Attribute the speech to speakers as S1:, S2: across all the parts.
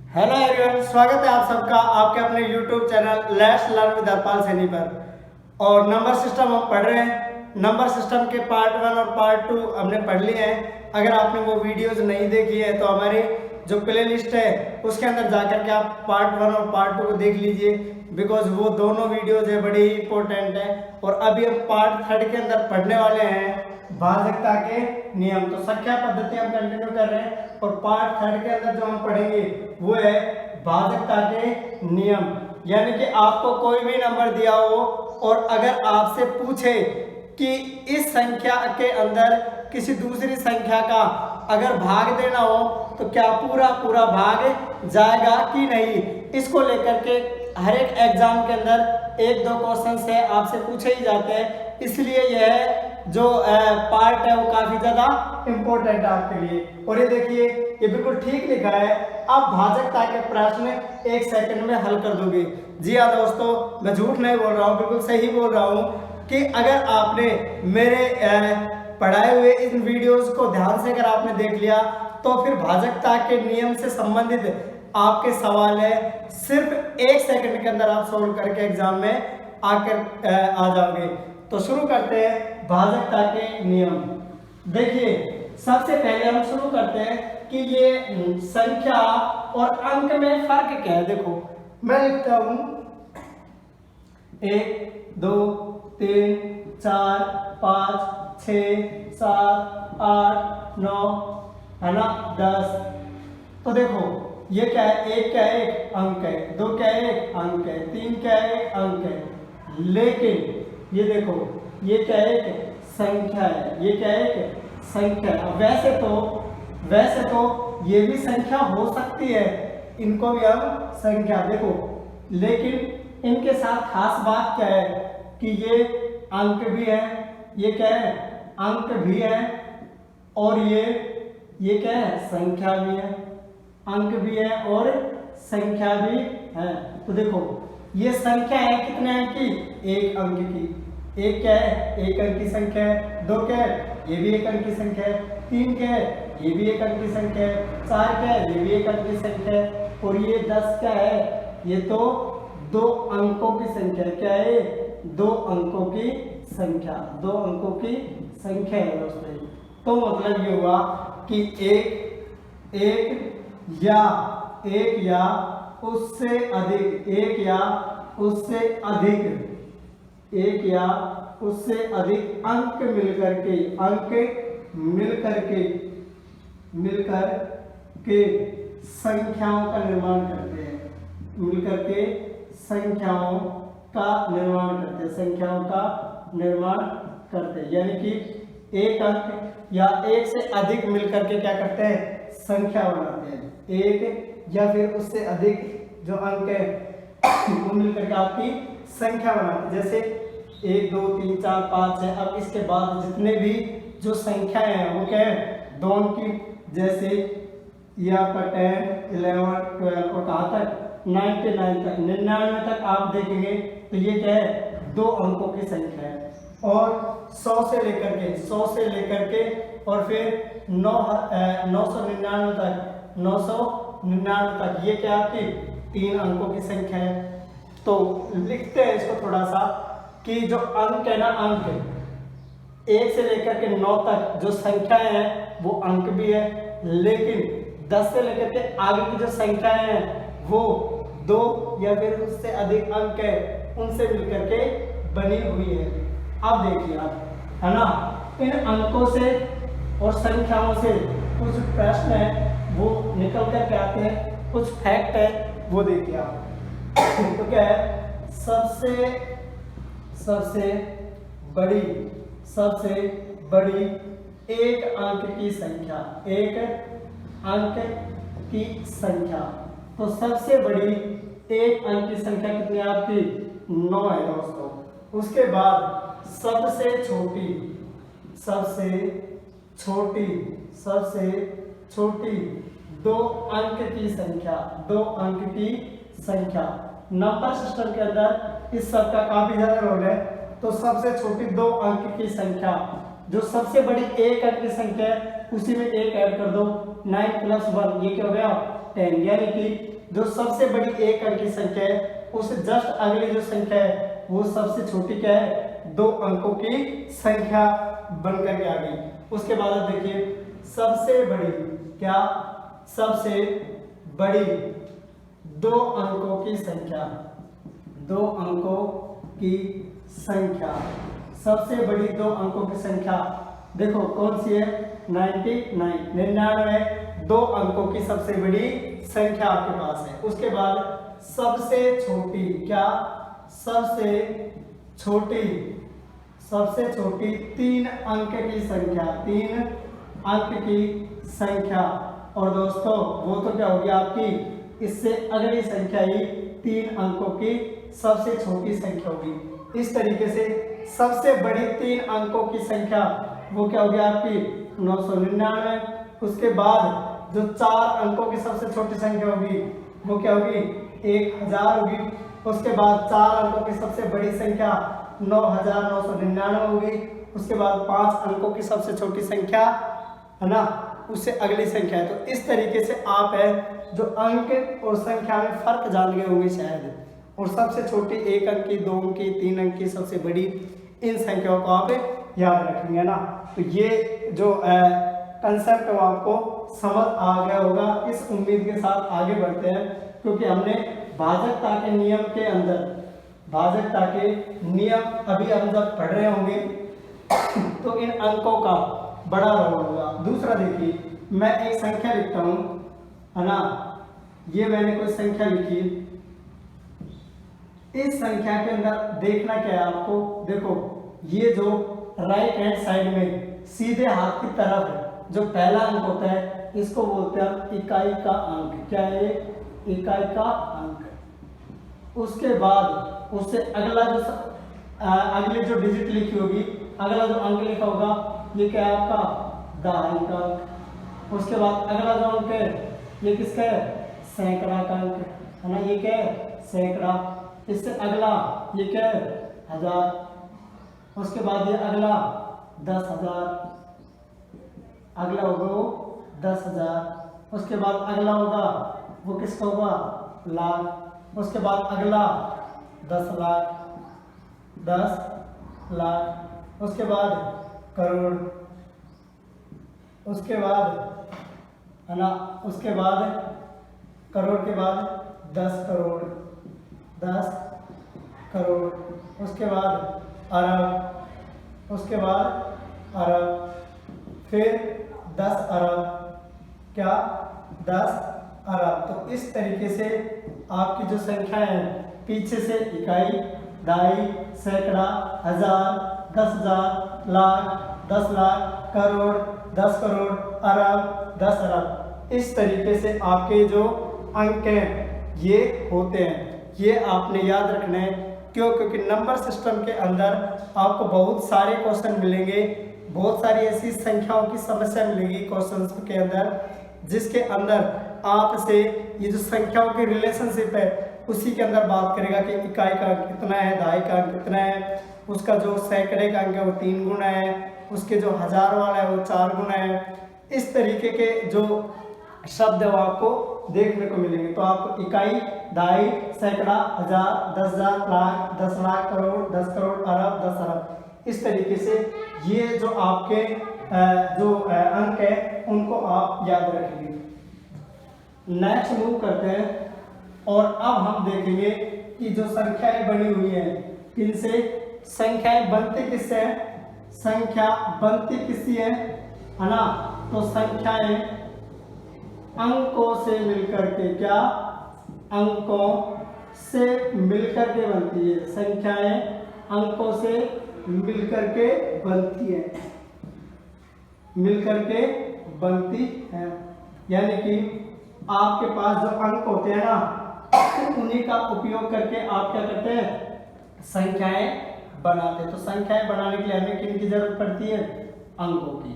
S1: Hello everyone, स्वागत है आप सबका आपके अपने YouTube channel let's learn with Harpal Saini पर। और नंबर सिस्टम हम पढ़ रहे हैं। नंबर सिस्टम के पार्ट 1 और पार्ट 2 हमने पढ़ लिए हैं। अगर आपने वो वीडियोस नहीं देखी है तो हमारे जो प्ले लिस्ट है उसके अंदर जाकर के आप पार्ट 1 और पार्ट 2 को देख लीजिए, बिकॉज वो दोनों वीडियोज है बड़े ही इंपॉर्टेंट है। और अभी हम पार्ट 3 के अंदर पढ़ने वाले हैं भाजकता के नियम। तो संख्या पद्धति हम कंटिन्यू कर रहे हैं और पार्ट 3 के अंदर जो हम पढ़ेंगे वो है भाजकता के नियम। यानी कि आपको कोई भी नंबर दिया हो और अगर आपसे पूछे कि इस संख्या के अंदर किसी दूसरी संख्या का अगर भाग देना हो तो क्या पूरा पूरा भाग जाएगा कि नहीं, इसको लेकर के हर एक एग्जाम के अंदर एक दो क्वेश्चन से आपसे पूछे ही जाते हैं। इसलिए यह जो पार्ट है वो काफी ज्यादा इंपॉर्टेंट है आपके लिए। और ये देखिए, ये बिल्कुल ठीक लिखा है, आप भाजकता के प्रश्न 1 सेकंड में हल कर दोगे। जी हाँ दोस्तों, मैं झूठ नहीं बोल रहा हूँ, बिल्कुल सही बोल रहा हूँ कि अगर आपने मेरे पढ़ाए हुए इन वीडियोस को ध्यान से अगर आपने देख लिया तो फिर भाजकता के नियम से संबंधित आपके सवाल है सिर्फ 1 सेकंड के अंदर आप सोल्व करके एग्जाम में आकर आ जाओगे। तो शुरू करते हैं भाजकता के नियम। देखिए, सबसे पहले हम शुरू करते हैं कि ये संख्या और अंक में फर्क क्या है। देखो, मैं लिखता हूं 1 2 3 4 5 6 7 8 9 है ना 10। तो देखो ये क्या है, 1 क्या है, 1 अंक है, 2 क्या है, 1 अंक है, 3 क्या है, 1 अंक है। लेकिन ये देखो, ये क्या है, एक संख्या है, ये क्या है, एक संख्या है। वैसे तो ये भी संख्या हो सकती है, इनको भी हम संख्या देखो, लेकिन इनके साथ खास बात क्या है कि ये अंक भी है, ये क्या है, अंक भी है, और ये क्या है, संख्या भी है, अंक भी है और संख्या भी है। तो देखो ये संख्या है कितने अंक की, 1 अंक की। 1 क्या है, 1 अंक की संख्या है। 2 क्या है, ये भी 1 अंक की संख्या है। 3 क्या है, ये भी 1 अंक की संख्या है। 4 क्या है, ये भी 1 अंक की संख्या है। और ये 10 क्या है, ये तो 2 अंकों की संख्या है। क्या है, 2 अंकों की संख्या, 2 अंकों की संख्या है दोस्तों। तो मतलब ये हुआ कि एक या उससे अधिक, एक या उससे अधिक अंक मिलकर के संख्याओं का निर्माण करते हैं, संख्याओं का निर्माण करते हैं। यानी कि एक अंक या एक से अधिक मिलकर के क्या करते हैं, संख्या बनाते हैं। एक या फिर उससे अधिक जो अंक है वो मिलकर के आपकी संख्या बनाते हैं। जैसे 1 2 3 4 5 6। अब इसके बाद जितने भी जो संख्याएं हैं वो क्या है, 2 अंक की। जैसे ये आपका 10 11 12 और कहाँ तक, 99 तक, 99 तक आप देखेंगे तो ये क्या है, 2 अंकों की संख्या है। और 100 से लेकर के और फिर 999 तक ये क्या आपकी 3 अंकों की संख्या है। तो लिखते हैं इसको थोड़ा सा कि जो अंक है ना, अंक 1 से लेकर के 9 तक जो संख्याएं हैं वो अंक भी है, लेकिन 10 से लेकर के आगे की जो संख्याएं हैं वो 2 या फिर उससे अधिक अंक है उनसे मिलकर के बनी हुई है। अब देखिए आप, है ना, इन अंकों से और संख्याओं से कुछ प्रश्न है वो निकल कर के आते हैं, कुछ फैक्ट है वो देखिए आप। तो क्या है, सबसे बड़ी एक अंक की संख्या, तो सबसे बड़ी एक अंक की संख्या कितनी है आपकी, 9 है दोस्तों। उसके बाद सबसे छोटी 2 अंक की संख्या। नंबर सिस्टम के अंदर इस सब का काफी ज्यादा रोल है। तो सबसे छोटी 2 अंक की संख्या, जो सबसे बड़ी 1 अंक की संख्या है उसी में 1 ऐड कर दो, 9 + 1 ये क्या हो गया, 10। यानी कि जो सबसे बड़ी एक अंक की संख्या है उससे जस्ट अगली जो संख्या है वो सबसे छोटी क्या है, 2 अंकों की संख्या बनकर के आ गई। उसके बाद आप देखिए सबसे बड़ी क्या, सबसे बड़ी 2 अंकों की संख्या, 2 अंकों की संख्या, सबसे बड़ी 2 अंकों की संख्या देखो कौन सी है, 99 2 अंकों की सबसे बड़ी संख्या आपके पास है। उसके बाद सबसे छोटी क्या, सबसे छोटी 3 अंक की संख्या, 3 अंक की संख्या। और दोस्तों वो तो क्या होगी आपकी, इससे अगली संख्या ही 3 अंकों की सबसे छोटी संख्या होगी। इस तरीके से सबसे बड़ी 3 अंकों की संख्या वो क्या होगी आपकी 999। उसके बाद जो 4 अंकों की सबसे छोटी संख्या होगी वो क्या होगी 1000 होगी। उसके बाद 4 अंकों की सबसे बड़ी संख्या 9999 होगी। उसके बाद 5 अंकों की सबसे छोटी संख्या है ना, उससे अगली संख्या है। तो इस तरीके से आप है जो अंक और संख्या में फर्क जान गए होंगे शायद, और सबसे छोटी 1 अंक की, 2 अंक की, 3 अंक की, सबसे बड़ी इन संख्याओं को आप याद रखेंगे ना। तो ये जो कंसेप्ट वो आपको समझ आ गया होगा। इस उम्मीद के साथ आगे बढ़ते हैं, क्योंकि हमने भाजकता के नियम के अंदर, भाजकता के नियम अभी हम जब पढ़ रहे होंगे तो इन अंकों का बड़ा रोल होगा। दूसरा देखिए मैं एक संख्या लिखता हूं है ना, ये मैंने कोई संख्या लिखी, इस संख्या के अंदर देखना क्या है आपको, देखो ये जो राइट हैंड साइड में सीधे हाथ की तरफ है जो पहला अंक होता है इसको बोलते हैं इकाई का अंक। क्या है, इकाई का अंक। उसके बाद उससे अगला जो अगली जो डिजिट लिखी होगी, अगला जो अंक लिखा होगा ये क्या है आपका दहाई का अंक। उसके बाद अगला जो अंक है ये किसका है, सैकड़ा का अंक है ना, ये क्या है सैकड़ा। इससे अगला ये क्या है 1000। उसके बाद ये अगला 10,000, अगला होगा वो 10,000। उसके बाद अगला होगा वो किसका होगा लाख। उसके बाद अगला 10 लाख, 10 लाख। उसके बाद करोड़। उसके बाद है ना, उसके बाद करोड़ के बाद 10 करोड़, 10 करोड़। उसके बाद अरब। उसके बाद अरब, फिर 10 अरब, क्या 10 अरब। तो इस तरीके से आपकी जो संख्या है पीछे से इकाई, दहाई, सैकड़ा, 1000, 10,000, लाख, 10 लाख, करोड़, 10 करोड़, अरब, 10 अरब। इस तरीके से आपके जो अंक हैं ये होते हैं। ये आपने याद रखना है, क्यों, क्योंकि नंबर सिस्टम के अंदर आपको बहुत सारे क्वेश्चन मिलेंगे, बहुत सारी ऐसी संख्याओं की समस्या मिलेगी क्वेश्चंस के अंदर, जिसके अंदर आपसे ये जो संख्याओं की रिलेशनशिप है उसी के अंदर बात करेगा कि इकाई का अंक कितना है, दहाई का अंक कितना है, उसका जो सैकड़े का अंक है वो 3 गुना है, उसके जो 1000 वाला है वो 4 गुना है। इस तरीके के जो शब्द है वो आपको देखने को मिलेंगे। तो आपको इकाई, दहाई, सैकड़ा, 1000, 10,000, लाख, 10 लाख, करोड़, 10 करोड़, अरब, 10 अरब, इस तरीके से ये जो आपके जो अंक है उनको आप याद रखेंगे। नेक्स्ट मूव करते हैं और अब हम देखेंगे कि जो संख्याएं बनी हुई हैं किनसे, संख्याएं बनती किससे है, संख्या बनती किससे है ना, तो संख्याएं अंकों से मिलकर के, क्या अंकों से मिलकर के बनती है, संख्याएं अंकों से मिलकर के बनती है, मिलकर के बनती है। यानी कि आपके पास जो अंक होते हैं ना उन्हीं का उपयोग करके आप क्या करते हैं, संख्याएं बनाते हैं। तो संख्याएं बनाने के लिए हमें किन की जरूरत पड़ती है, अंकों की।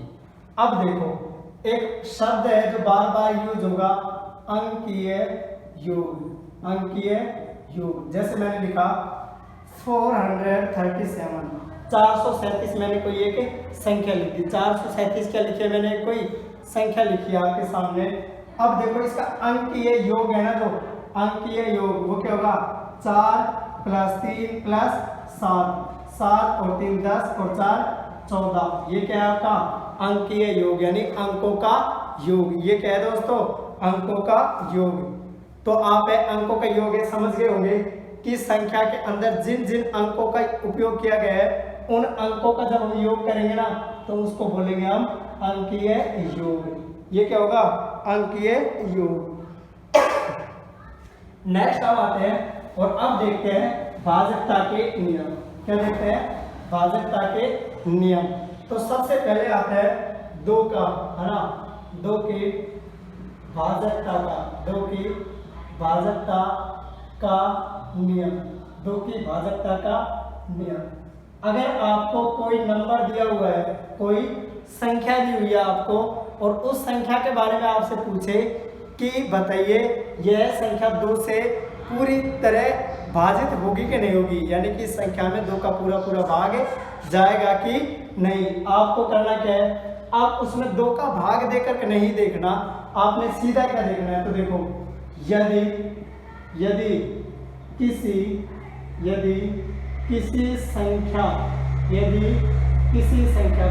S1: अब देखो एक शब्द है जो बार बार यूज होगा, अंकीय योग, अंकीय योग। जैसे मैंने लिखा 437, 437 मैंने कोई एक संख्या लिखी, 437 क्या लिखी है मैंने, कोई संख्या लिखी है आपके सामने। अब देखो इसका अंकीय योग है ना जो अंकीय योग वो क्या होगा 4 + 3 + 7, 7 और 3 10 और 4 14। ये क्या है आपका अंकीय योग यानी अंकों का योग। ये क्या है दोस्तों अंकों का योग। तो आप अंकों का योग समझ गए होंगे कि संख्या के अंदर जिन जिन अंकों का उपयोग किया गया है उन अंकों का जब हम योग करेंगे ना तो उसको बोलेंगे हम अंकीय योग। ये क्या होगा अंकीय योग। नेक्स्ट अब आते हैं और अब देखते हैं भाजकता के नियम। क्या देखते हैं भाजकता के नियम। तो सबसे पहले आता है 2 का है ना 2 की भाजकता का 2 की भाजकता का नियम 2 की भाजकता का नियम। अगर आपको कोई नंबर दिया हुआ है कोई संख्या दी हुई है आपको और उस संख्या के बारे में आपसे पूछे कि बताइए यह संख्या 2 से पूरी तरह भाजित होगी कि नहीं होगी यानी कि संख्या में 2 का पूरा पूरा भाग जाएगा कि नहीं। आपको करना क्या है आप उसमें 2 का भाग देकर के नहीं देखना आपने सीधा क्या देखना है। तो देखो यदि किसी संख्या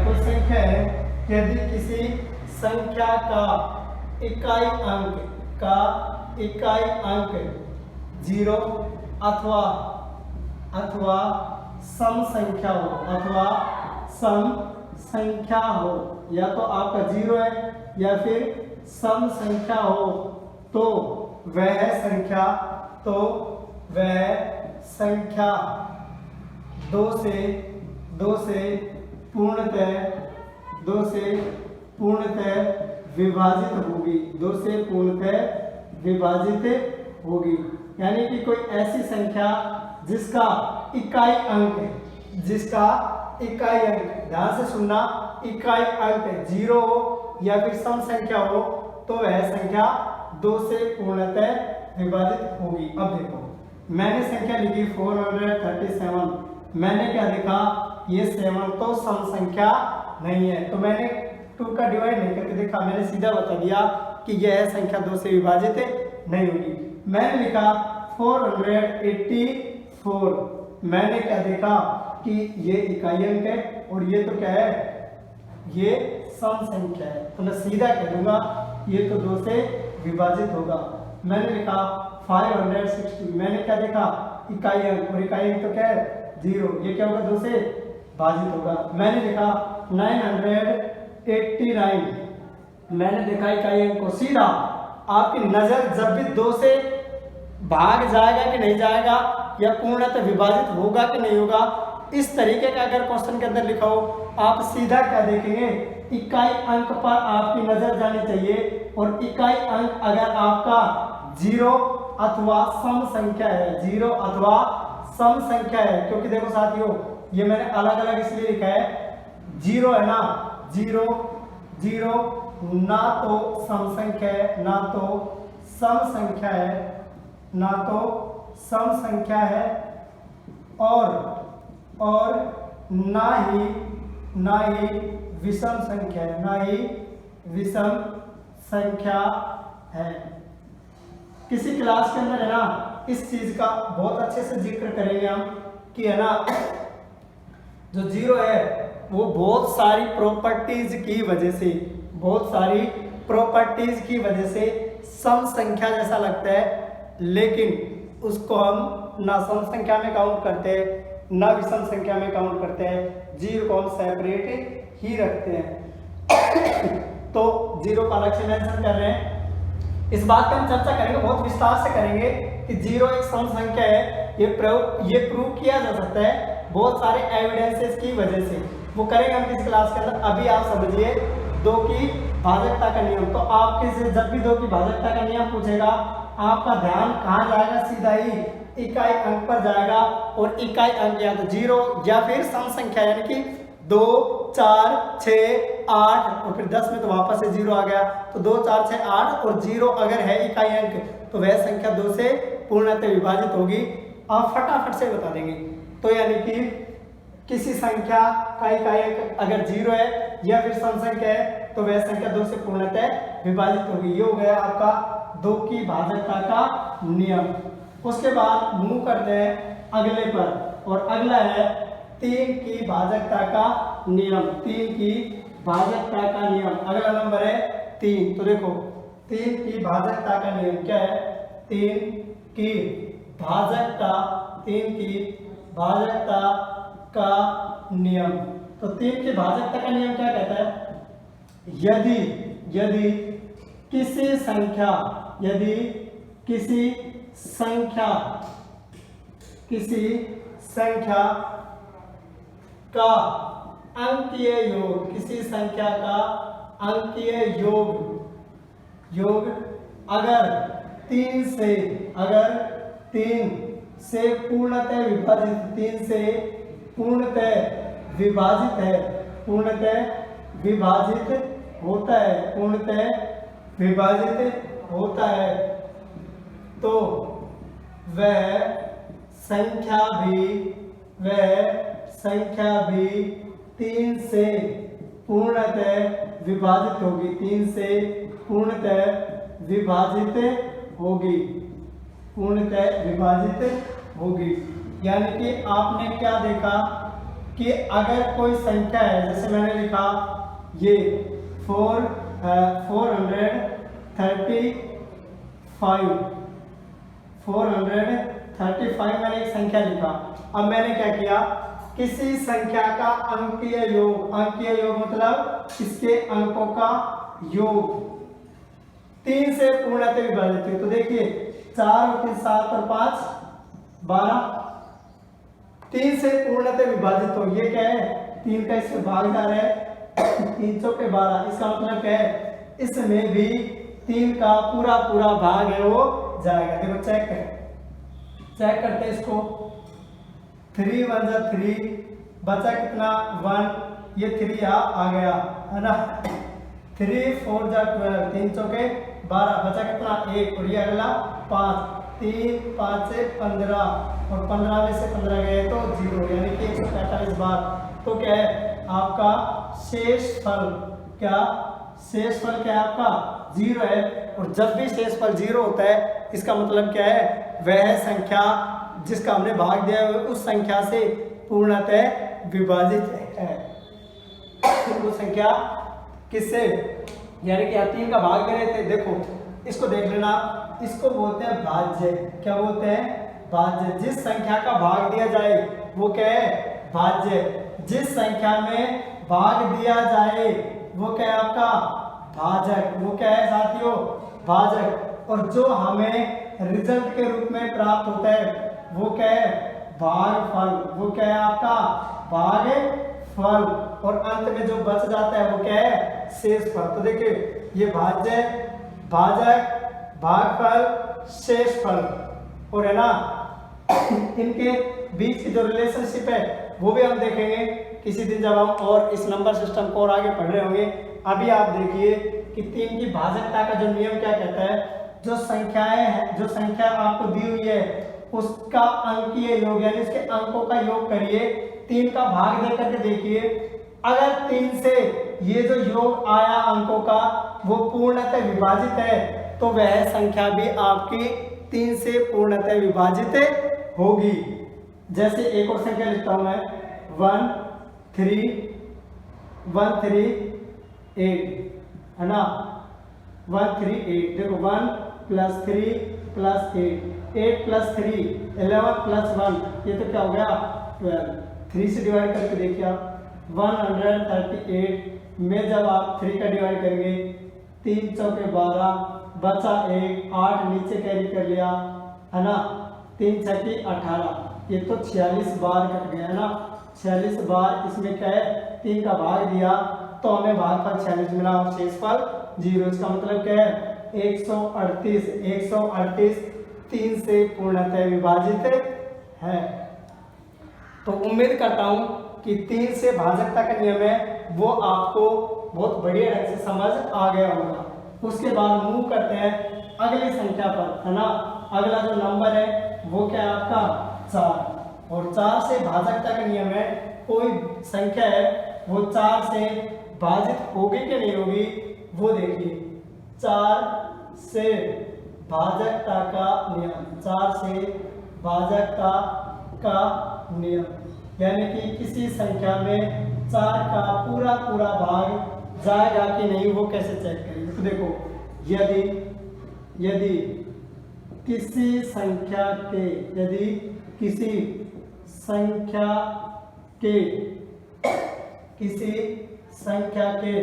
S1: कोई संख्या है यदि किसी संख्या का इकाई अंक 0 अथवा सम संख्या हो या तो आपका 0 है या फिर सम संख्या हो तो वह संख्या 2 से पूर्णतः विभाजित होगी 2 से पूर्णतः विभाजित होगी। यानी कि कोई ऐसी संख्या जिसका इकाई अंक ध्यान से सुनना इकाई अंक 0 हो या फिर सम संख्या हो तो वह संख्या 2 से पूर्णतः विभाजित होगी। अब देखो मैंने संख्या लिखी 437 मैंने क्या देखा ये 7 तो सम संख्या नहीं है तो मैंने 2 का डिवाइड नहीं करके देखा मैंने सीधा बता दिया कि यह संख्या 2 से विभाजित नहीं होगी। मैंने लिखा 484 मैंने क्या देखा कि ये इकाई अंक है और ये तो क्या है ये सम संख्या है तो मैं सीधा कह दूंगा ये तो 2 से विभाजित होगा। मैंने लिखा 560 मैंने क्या देखा इकाई अंक और इकाई अंक तो क्या है 0 ये क्या होगा 2 से भाजित होगा। मैंने लिखा 989 मैंने देखा इकाई अंक को सीधा आपकी नजर जब भी 2 से भाग जाएगा कि नहीं जाएगा या पूर्णतः विभाजित होगा कि नहीं होगा इस तरीके का अगर क्वेश्चन के अंदर लिखा हो आप सीधा क्या देखेंगे इकाई अंक पर आपकी नजर जानी चाहिए और इकाई अंक अगर आपका 0 अथवा सम संख्या है 0 अथवा सम संख्या है क्योंकि देखो साथियों ये मैंने अलग अलग इसलिए लिखा है 0 है ना 0 ना तो सम संख्या है ना तो सम संख्या है और ना ही विषम संख्या है। किसी क्लास के अंदर है ना इस चीज का बहुत अच्छे से जिक्र करेंगे हम कि है ना जो 0 है वो बहुत सारी प्रॉपर्टीज की वजह से सम संख्या जैसा लगता है लेकिन उसको हम ना सम संख्या में काउंट करते हैं ना विषम संख्या में काउंट करते हैं 0 को हम सेपरेट ही रखते हैं। तो 0 का अलग से मेंशन कर रहे हैं इस बात का हम चर्चा करेंगे बहुत विस्तार से करेंगे कि 0 एक सम संख्या है ये प्रूव किया जा सकता है बहुत सारे एविडेंसेस की वजह से वो करेंगे हम इस क्लास के अंदर। अभी आप समझिए 2 की भाजकता का नियम। तो आपके से जब भी 2 की भाजकता का नियम पूछेगा आपका ध्यान कहाँ जाएगा सीधा ही इकाई अंक पर जाएगा और इकाई अंक या तो 0 या फिर सम संख्या यानी कि 2 4 6 8 और फिर 10 में तो वापस से 0 आ गया तो 2 4 6 8 और 0 अगर है इकाई अंक तो वह संख्या 2 से पूर्णतः विभाजित होगी। आप फटाफट से बता देंगे। तो यानी कि किसी संख्या का इकाई अंक अगर 0 है या फिर सम संख्या है तो वह संख्या 2 से पूर्णतः विभाजित होगी। ये हो गया आपका 2 की भाजकता का नियम। उसके बाद मूव करते हैं अगले पर, और अगला है 3 की भाजकता का नियम। 3 की भाजकता का नियम, अगला नंबर है 3। तो देखो 3 की भाजकता का नियम क्या है? 3 की भाजकता, 3 की भाजकता का नियम। तो 3 की भाजकता का नियम क्या कहता है? यदि किसी संख्या, यदि किसी संख्या का अंकीय योग, किसी संख्या का अंकीय योग अगर 3 से पूर्णतः विभाजित, 3 से पूर्णतः विभाजित है, पूर्णतः विभाजित होता है, पूर्णतः विभाजित होता है, तो वह संख्या भी 3 से पूर्णतः विभाजित होगी, 3 से पूर्णतः विभाजित होगी, पूर्णतः विभाजित होगी। यानी कि आपने क्या देखा कि अगर कोई संख्या है, जैसे मैंने लिखा ये 435 मैंने एक संख्या लिखा। अब मैंने क्या किया, किसी संख्या का अंकीय योग मतलब इसके अंकों का योग 3 से पूर्णतः विभाजित है। तो देखिए 4 और 3 7 और 5 12, 3 से पूर्णतः विभाजित हो, ये क्या है? 3 का इसमें भाग जा रहा है, 3 चौके 12, इसका मतलब क्या है? इसमें भी 3 का पूरा भाग है वो जाएगा। देखो चेक करते हैं इसको। 3 1 जा 3, बचा कितना? 1, ये 3 यहाँ आ गया है ना। 3 4 जा 12, 3 चौके 12, बचा कितना? 1, और ये अगला 5, 3 5 से 15, और 15 में से 15 गए तो 0, यानी कि 145 बार। तो क्या है आपका शेषफल? क्या शेषफल क्या है आपका? 0 है। और जब भी शेषफल 0 होता है, इसका मतलब क्या है? वह संख्या जिसका हमने भाग दिया है उस संख्या से पूर्णतः विभाजित है। वो संख्या किससे? यानी कि 3 का भाग दे रहे थे। देखो इसको देख लेना, इसको बोलते हैं भाज्य। क्या बोलते हैं? भाज्य। जिस संख्या का भाग दिया जाए वो क्या है? भाज्य। जिस संख्या में भाग दिया जाए वो क्या है आपका? भाजक। वो क्या है साथियों? भाजक। और जो हमें रिजल्ट के रूप में प्राप्त होता है वो क्या है? भागफल। वो क्या है आपका? भागफल। और अंत में जो बच जाता है वो क्या है? शेषफल। तो देखिए ये भाज्य, भाजक, भागफल, शेषफल, और है ना इनके बीच की जो रिलेशनशिप है वो भी हम देखेंगे किसी दिन जब हम और इस नंबर सिस्टम को और आगे पढ़ रहे होंगे। अभी आप देखिए कि 3 की भाजकता का जो नियम क्या कहता है? जो संख्याएं हैं, जो संख्या आपको दी हुई है उसका अंकीय योग यानी उसके अंकों का योग करिए, 3 का भाग दे करके देखिए। अगर 3 से ये जो योग आया अंकों का वो पूर्णतः विभाजित है तो वह संख्या भी आपकी 3 से पूर्णतः विभाजित होगी। जैसे एक और संख्या लिखता हूं मैं 1 3 8, है ना। 1 3 8, देखो 1 + 3 + 8 + 3 11 + 1, ये तो क्या हो गया? 12। 3 से डिवाइड करके देखिए आप 138 में जब आप 3 का डिवाइड करेंगे 3 चौके 12, बचा 1, 8 नीचे कैरी कर लिया है ना, 3 छक्के 18, ये तो 46 बार कट गया है ना। 46 बार इसमें क्या है? 3 का भाग दिया तो हमें भागफल 46 मिला और शेषफल 0। इसका मतलब क्या है? 138 3 से पूर्णतः विभाजित है। तो उम्मीद करता हूं कि 3 से भाजकता का नियम है वो आपको बहुत बढ़िया ढंग से समझ आ गया होगा। उसके बाद मूव करते हैं अगली संख्या पर, है ना। अगला जो नंबर है वो क्या है आपका? 4। और 4 से भाजकता का नियम है, कोई संख्या है वो 4 से भाजित होगी कि नहीं होगी वो देखिए। 4 से भाजकता का नियम, 4 से भाजकता का नियम, यानी कि किसी संख्या में 4 का पूरा पूरा भाग जाएगा कि नहीं वो कैसे चेक करेंगे। तो देखो, यदि किसी संख्या के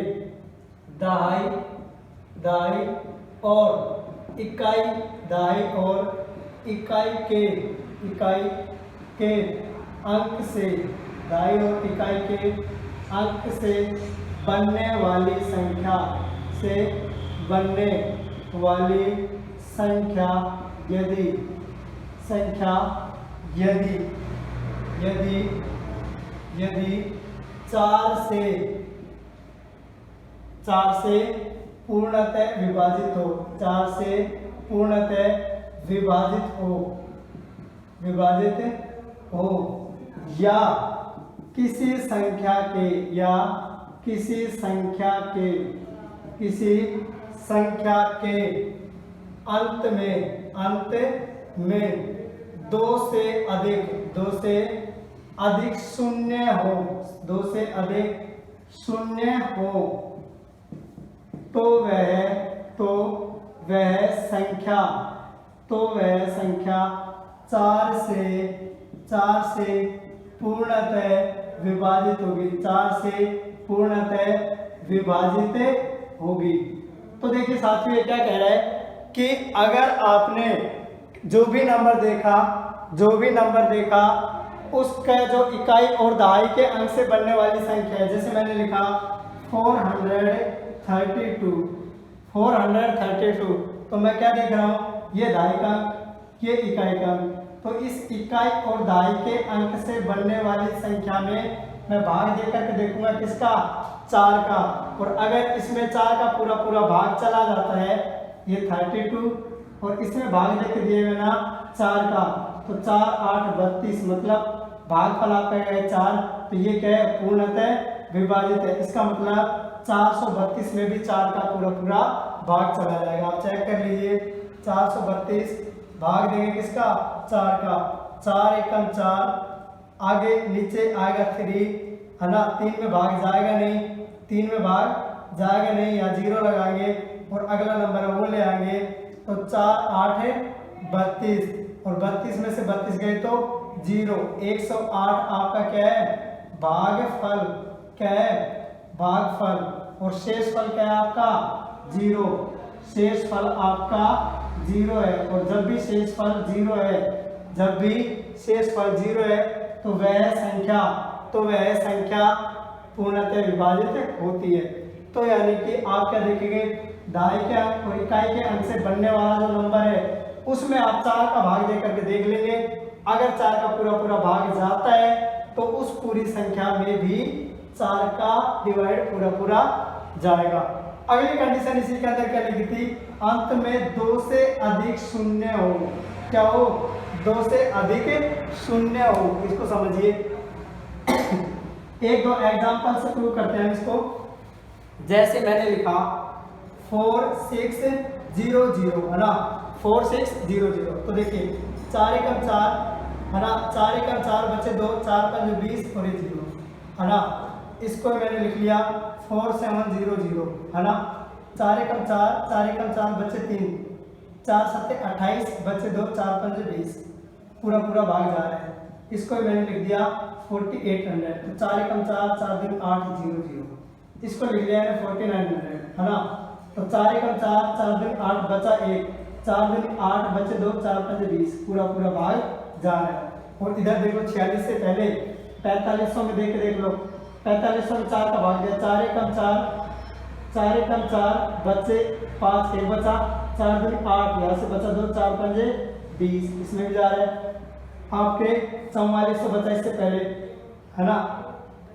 S1: दहाई और इकाई के अंक से, दहाई और इकाई के अंक से बनने वाली संख्या यदि 4 से पूर्णतः विभाजित हो, 4 से पूर्णतः विभाजित हो या किसी संख्या के अंत में 2 से अधिक शून्य हो, तो वह संख्या 4 से पूर्णतः विभाजित होगी, 4 से पूर्णतः विभाजित होगी। तो देखिए साथियों, ये क्या कह रहा है कि अगर आपने जो भी नंबर देखा उसका जो इकाई और दहाई के अंक से बनने वाली संख्या है, जैसे मैंने लिखा 432, तो मैं क्या देख रहा हूँ, ये दहाई का अंक, ये इकाई का अंक। तो इस इकाई और दहाई के अंक से बनने वाली संख्या में मैं भाग दे करके देखूंगा किसका, 4 का। और अगर इसमें 4 का पूरा पूरा भाग चला जाता है, ये 32, और इसमें भाग देके दिए हुए ना 4 का, तो 4 8 32, मतलब भागफल आपका है 4। तो ये क्या है, पूर्णतः विभाजित है। इसका मतलब 432 में भी 4 का पूरा पूरा भाग चला जाएगा। आप चेक कर लीजिए, 432 भाग देंगे किसका, 4 का, 4 एकम 4, आगे नीचे आएगा 3, है ना, 3 में भाग जाएगा नहीं, या 0 लगाएंगे और अगला नंबर वो ले आएंगे। तो 4 8 32, और 32 में से 32 गए तो 0, 108 आपका क्या है, भागफल, और शेषफल क्या है आपका, 0, शेषफल आपका 0 है। और जब भी शेषफल 0 है, तो वह संख्या पूर्णतः विभाजित होती है। तो यानी कि आप क्या देखेंगे, दहाई के अंक और इकाई के अंक से बनने वाला जो नंबर है उसमें आप 4 का भाग दे करके देख लेंगे। अगर 4 का पूरा पूरा भाग जाता है तो उस पूरी संख्या में भी 4 का डिवाइड पूरा पूरा जाएगा। अगली कंडीशन इसी के अंदर क्या लिखी थी, अंत में 2 से अधिक शून्य हो। क्या हो, 2 से अधिक शून्य हो। इसको समझिए, 1-2 एग्जाम्पल से प्रूव करते हैं इसको। जैसे मैंने लिखा 4600, है ना, 4600। तो देखिए 4 एकम 4, है ना, 4 एकम 4 बचे 2, 4 5 20 और 0, है ना। इसको मैंने लिख लिया 4700, है ना, 4 एकम 4 बचे 3, 4 7 28 बचे 2, 4 5 20, पूरा पूरा भाग जा रहा है। इसको मैंने लिख दिया 4800। तो 4 एकम 4 4 दूनी 8 0 0, इसको लिख लिया है 4900, है ना। तो 4 एकम 4 4 दूनी 8 बचा 1, 4 दूनी 8 बचे 2, 4 5 20, पूरा पूरा भाग जा रहा है। और इधर देखो 46 से पहले 4500 में देख लो, 4500 में 4 का भाग दिया, 4 एकम 4 बचे 5, 1 बचा, 4 दूनी 8, यहाँ से बचा 2, 4 5 20, इसमें भी जा रहा है। आपके 4400 बचा इससे पहले, है ना,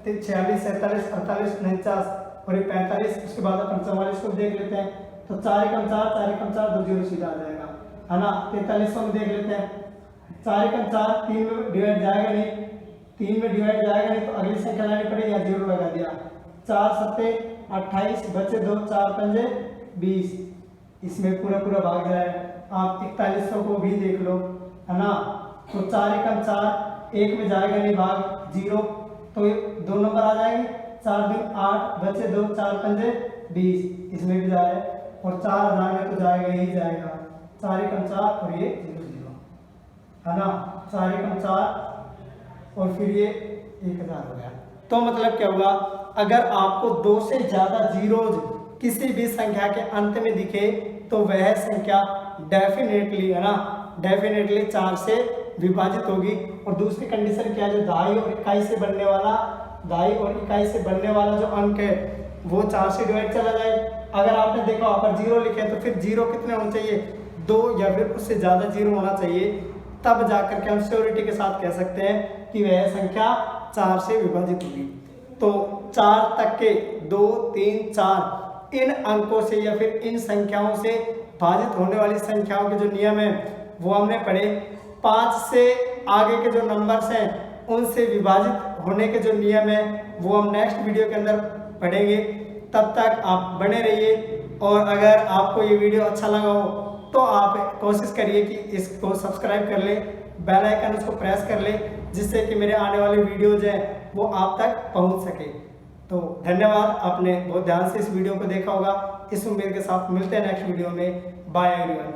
S1: 46 47 48 49 और 45, उसके बाद अपन 44 को देख लेते हैं। तो 4 एकम 4 2 0 सीधा आ जाएगा, है ना। 4300 में देख लेते हैं, 4 एकम 4 3 में डिवाइड जाएगा नहीं, तो अगली संख्या लानी पड़ेगी, या 0 लगा दिया। 4 7 28 बचे 2, 4 5 20, इसमें पूरा पूरा भाग जाए आप 4100 को भी देख लो, है ना। तो 4 एकम 4, एक में जाएगा नहीं भाग 0, तो 2 नंबर आ जाएंगे, 4 दूनी 8, बचे 2, 4 पंजे 20, इसमें भी जाए, और 4000 में तो जाएगा ही जाएगा, 4 एकम 4 और ये 0 0, है ना। 4 एकम 4 और फिर ये 1000 हो गया। तो मतलब क्या हुआ, अगर आपको 2 से ज्यादा जीरोज किसी भी संख्या के अंत में दिखे तो वह संख्या डेफिनेटली, है ना, डेफिनेटली 4 से विभाजित होगी। और दूसरी कंडीशन क्या है, जो दहाई और इकाई से बनने वाला, दहाई और इकाई से बनने वाला जो अंक है वो 4 से डिवाइड चला जाए। अगर आपने देखा वहाँ पर 0 लिखे तो फिर 0 कितने होने चाहिए, 2 या फिर उससे ज़्यादा 0 होना चाहिए, तब जाकर के हम श्योरिटी के साथ कह सकते हैं कि वह संख्या 4 से विभाजित होगी। तो 4 तक के 2, 3, 4 इन अंकों से या फिर इन संख्याओं से भाजित होने वाली संख्याओं के जो नियम है वो हमने पढ़े। 5 से आगे के जो नंबर्स हैं उनसे विभाजित होने के जो नियम है वो हम नेक्स्ट वीडियो के अंदर पढ़ेंगे। तब तक आप बने रहिए, और अगर आपको ये वीडियो अच्छा लगा हो तो आप कोशिश करिए कि इसको सब्सक्राइब कर ले, बेल आइकन उसको प्रेस कर ले, जिससे कि मेरे आने वाले वीडियोज हैं वो आप तक पहुंच सके। तो धन्यवाद, आपने बहुत ध्यान से इस वीडियो को देखा होगा। इस उम्मीद के साथ मिलते हैं नेक्स्ट वीडियो में। Bye everyone.